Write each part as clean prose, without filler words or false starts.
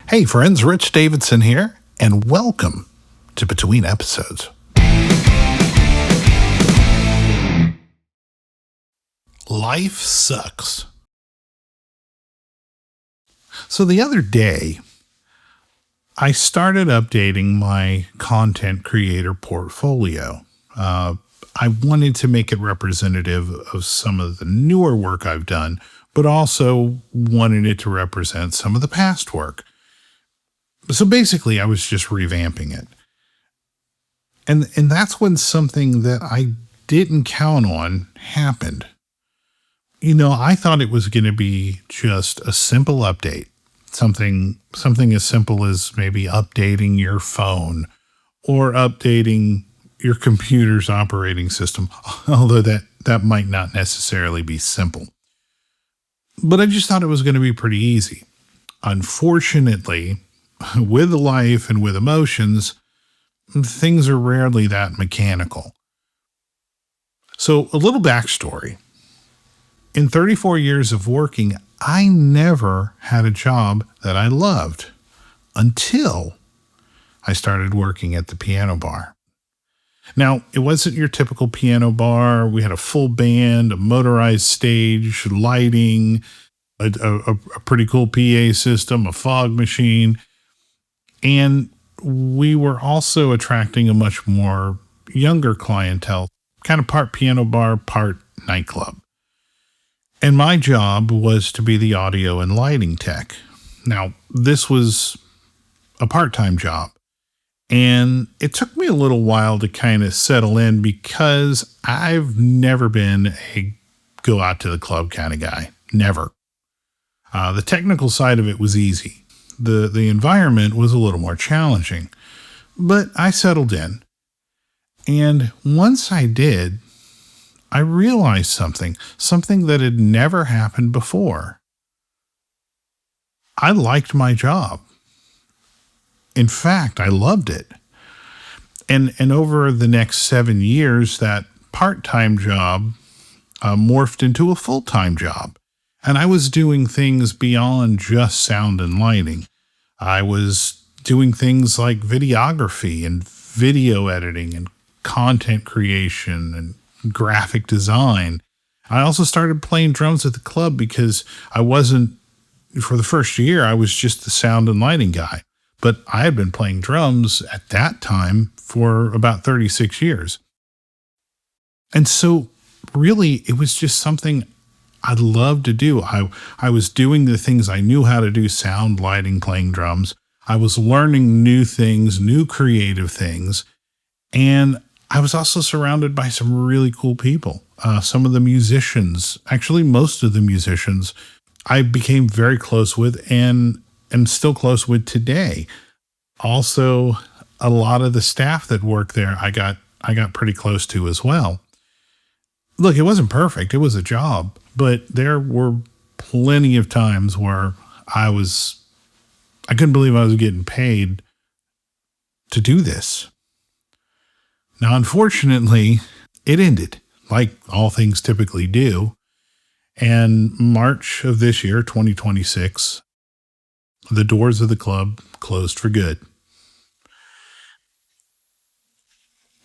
Hey friends, Rich Davidson here, and welcome to Between Episodes. Life sucks. So the other day, I started updating my content creator portfolio. I wanted to make it representative of some of the newer work I've done, but also wanted it to represent some of the past work. So basically, I was just revamping it. And that's when something that I didn't count on happened. You know, I thought it was going to be just a simple update. Something as simple as maybe updating your phone or updating your computer's operating system, although that might not necessarily be simple. But I just thought it was going to be pretty easy. Unfortunately, with life and with emotions, things are rarely that mechanical. So a little backstory. In 34 years of working, I never had a job that I loved until I started working at the piano bar. Now, it wasn't your typical piano bar. We had a full band, a motorized stage, lighting, a pretty cool PA system, a fog machine. And we were also attracting a much more younger clientele, kind of part piano bar, part nightclub. And my job was to be the audio and lighting tech. Now, this was a part-time job. And it took me a little while to kind of settle in because I've never been a go out to the club kind of guy. Never. The technical side of it was easy. The environment was a little more challenging, but I settled in. And once I did, I realized something that had never happened before. I liked my job. In fact, I loved it. And over the next 7 years, that part-time job morphed into a full-time job. And I was doing things beyond just sound and lighting. I was doing things like videography and video editing and content creation and graphic design. I also started playing drums at the club because for the first year, I was just the sound and lighting guy. But I had been playing drums at that time for about 36 years. And so really, it was just something I loved to do. I was doing the things I knew how to do, sound, lighting, playing drums. I was learning new things, new creative things. And I was also surrounded by some really cool people. Some of the musicians, actually most of the musicians, I became very close with and am still close with today. Also, a lot of the staff that worked there, I got pretty close to as well. Look, it wasn't perfect. It was a job, but there were plenty of times where I couldn't believe I was getting paid to do this. Now, unfortunately, it ended, like all things typically do. And March of this year, 2026, the doors of the club closed for good.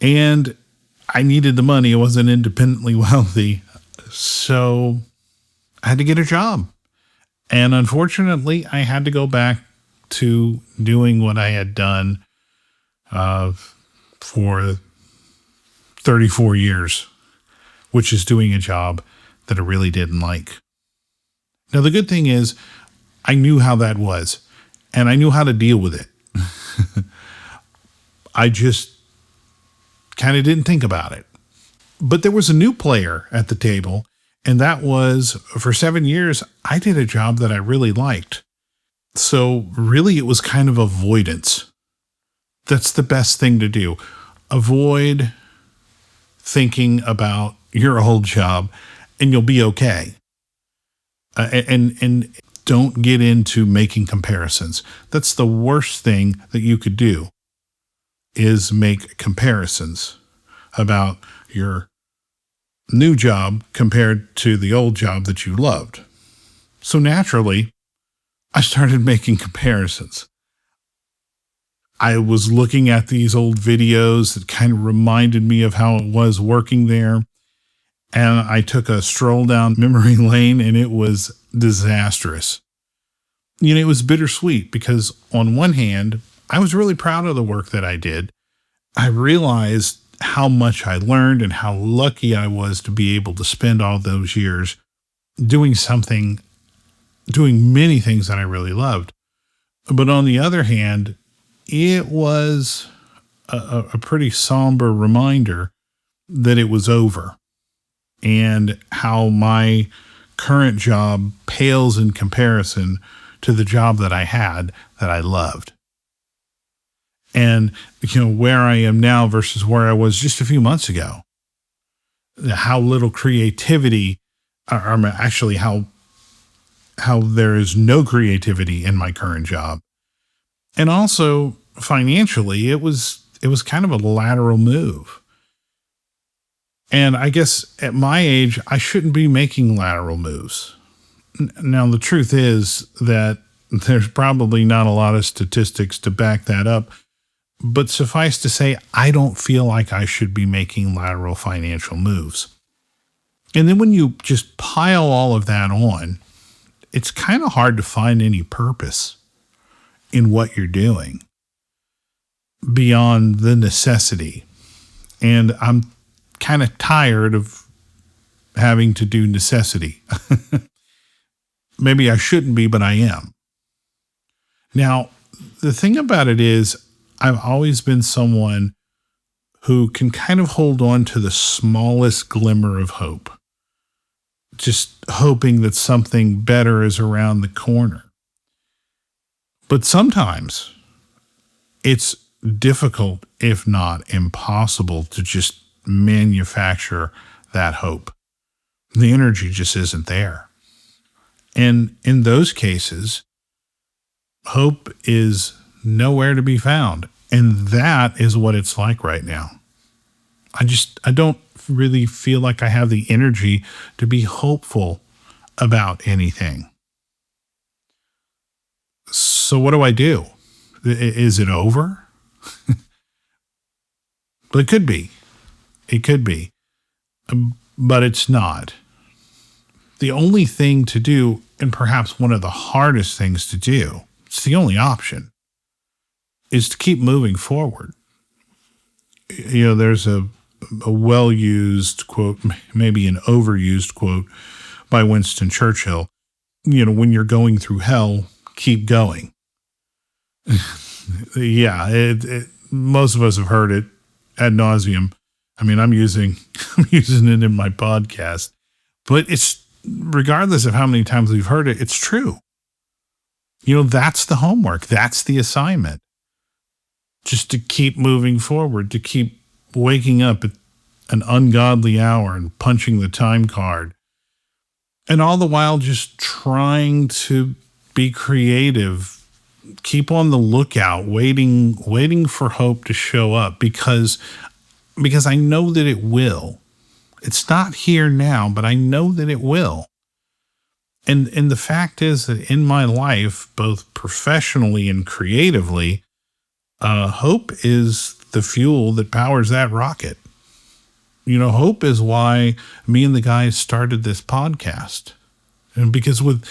And I needed the money. I wasn't independently wealthy. So I had to get a job. And unfortunately, I had to go back to doing what I had done for 34 years, which is doing a job that I really didn't like. Now, the good thing is I knew how that was, and I knew how to deal with it. I just kind of didn't think about it. But there was a new player at the table, and that was, for 7 years, I did a job that I really liked. So really, it was kind of avoidance. That's the best thing to do. Avoid thinking about your old job, and you'll be okay. And don't get into making comparisons. That's the worst thing that you could do, is make comparisons about your new job compared to the old job that you loved. So naturally, I started making comparisons. I was looking at these old videos that kind of reminded me of how it was working there. And I took a stroll down memory lane, and it was disastrous. It was bittersweet because on one hand, I was really proud of the work that I did. I realized how much I learned and how lucky I was to be able to spend all those years doing many things that I really loved. But on the other hand, it was a pretty somber reminder that it was over and how my current job pales in comparison to the job that I had that I loved. And, where I am now versus where I was just a few months ago, how little creativity, or actually how there is no creativity in my current job. And also financially, it was kind of a lateral move. And I guess at my age, I shouldn't be making lateral moves. Now, the truth is that there's probably not a lot of statistics to back that up. But suffice to say, I don't feel like I should be making lateral financial moves. And then when you just pile all of that on, it's kind of hard to find any purpose in what you're doing beyond the necessity. And I'm kind of tired of having to do necessity. Maybe I shouldn't be, but I am. Now, the thing about it is, I've always been someone who can kind of hold on to the smallest glimmer of hope, just hoping that something better is around the corner. But sometimes it's difficult, if not impossible, to just manufacture that hope. The energy just isn't there. And in those cases, hope is nowhere to be found. And that is what it's like right now. I don't really feel like I have the energy to be hopeful about anything. So what do I do? Is it over? But it could be. It could be. But it's not. The only thing to do, and perhaps one of the hardest things to do, it's the only option, is to keep moving forward. There's a well-used quote, maybe an overused quote by Winston Churchill. When you're going through hell, keep going. Yeah, most of us have heard it ad nauseum. I mean, I'm using it in my podcast, but it's regardless of how many times we've heard it, it's true. That's the homework. That's the assignment. Just to keep moving forward, to keep waking up at an ungodly hour and punching the time card. And all the while just trying to be creative, keep on the lookout, waiting for hope to show up because I know that it will. It's not here now, but I know that it will. And the fact is that in my life, both professionally and creatively, hope is the fuel that powers that rocket. Hope is why me and the guys started this podcast. And because with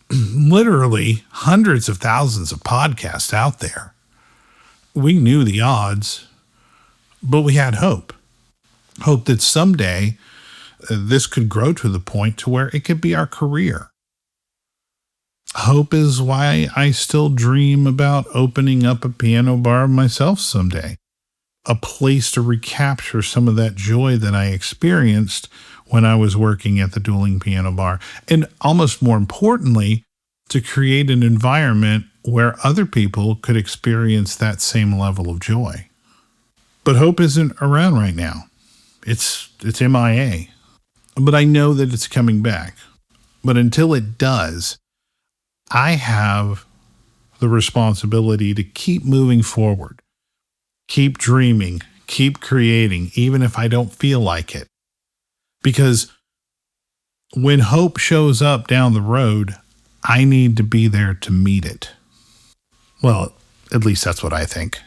literally hundreds of thousands of podcasts out there, we knew the odds, but we had hope. Hope that someday this could grow to the point to where it could be our career. Hope is why I still dream about opening up a piano bar myself someday. A place to recapture some of that joy that I experienced when I was working at the Dueling Piano Bar. And almost more importantly, to create an environment where other people could experience that same level of joy. But hope isn't around right now. It's MIA. But I know that it's coming back. But until it does, I have the responsibility to keep moving forward, keep dreaming, keep creating, even if I don't feel like it. Because when hope shows up down the road, I need to be there to meet it. Well, at least that's what I think.